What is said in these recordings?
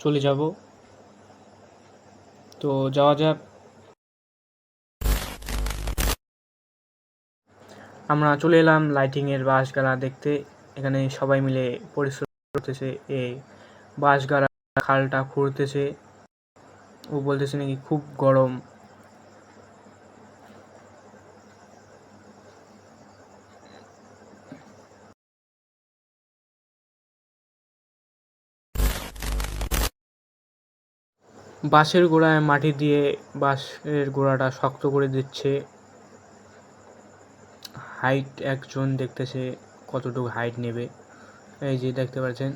চলে যাব। তো যাওয়া যাক। আমরা চলে এলাম লাইটিংয়ের বাঁশ গাড়া দেখতে। এখানে সবাই মিলে পরিশ্রম করতেছে, এই বাঁশ গাড়া খালটা খুঁড়তেছে। ও বলতেছে নাকি খুব গরম। বাঁশের গোড়ায় মাটি দিয়ে বাঁশের গোড়াটা শক্ত করে দিচ্ছে। হাইট একজন দেখতেছে কতটুকু হাইট নেবে। এই যে দেখতে পাচ্ছেন,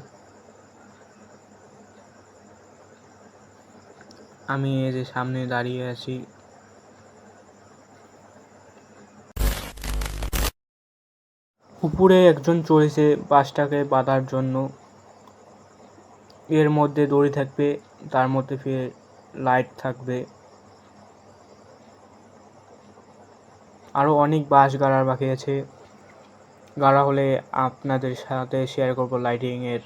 আমি এই যে সামনে দাঁড়িয়ে আছি। উপরে একজন চড়েছে বাঁশটাকে বাঁধার জন্য। এর মধ্যে দড়ি থাকবে, তার মধ্যে ফির লাইট থাকবে। আরও অনেক বাঁশ গাড়ার বাকি আছে। গাড়া হলে আপনাদের সাথে শেয়ার করব লাইটিংয়ের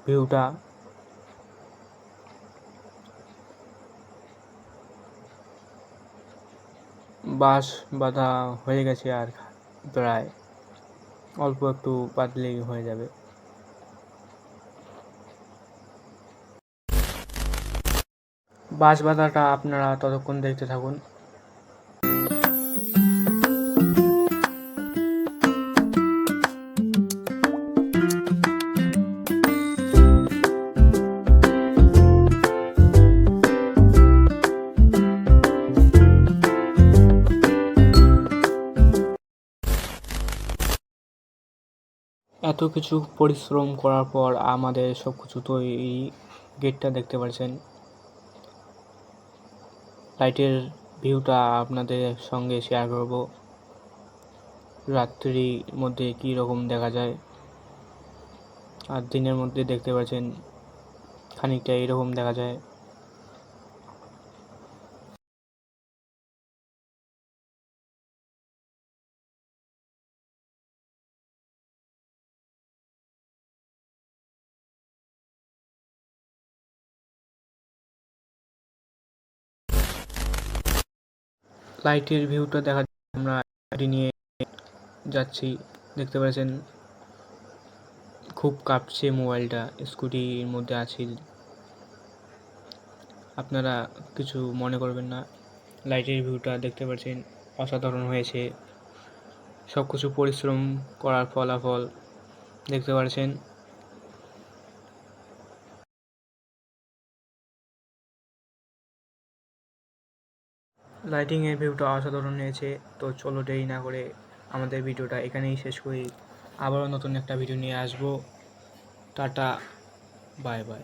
ভিউটা। বাঁশ বাঁধা হয়ে গেছে, আর প্রায় অল্প একটু বাঁধলেই হয়ে যাবে। বাঁশ বাঁধাটা আপনারা ততক্ষণ দেখতে থাকুন। এত কিছু পরিশ্রম করার পর আমাদের সব কিছু তৈরি। গেটটা দেখতে পাচ্ছেন। লাইটের ভিউটা আপনাদের সঙ্গে শেয়ার করব। রাত্রির মধ্যে কী রকম দেখা যায়, আর দিনের মধ্যে দেখতে পাচ্ছেন খানিকটা এরকম দেখা যায়। লাইটের ভিউটা দেখার জন্য আমরা গাড়ি নিয়ে যাচ্ছি। দেখতে পাচ্ছেন খুব কাঁপছে মোবাইলটা, স্কুটির মধ্যে আছি। আপনারা কিছু মনে করবেন না। লাইটের ভিউটা দেখতে পাচ্ছেন অসাধারণ হয়েছে। সব কিছু পরিশ্রম করার ফলাফল দেখতে পাচ্ছেন। লাইটিংয়ের ভিউটা অসাধারণ হয়েছে। তো চলো দেরি না করে আমাদের ভিডিওটা এখানেই শেষ করি। আবারও নতুন একটা ভিডিও নিয়ে আসবো। Tata, bye bye.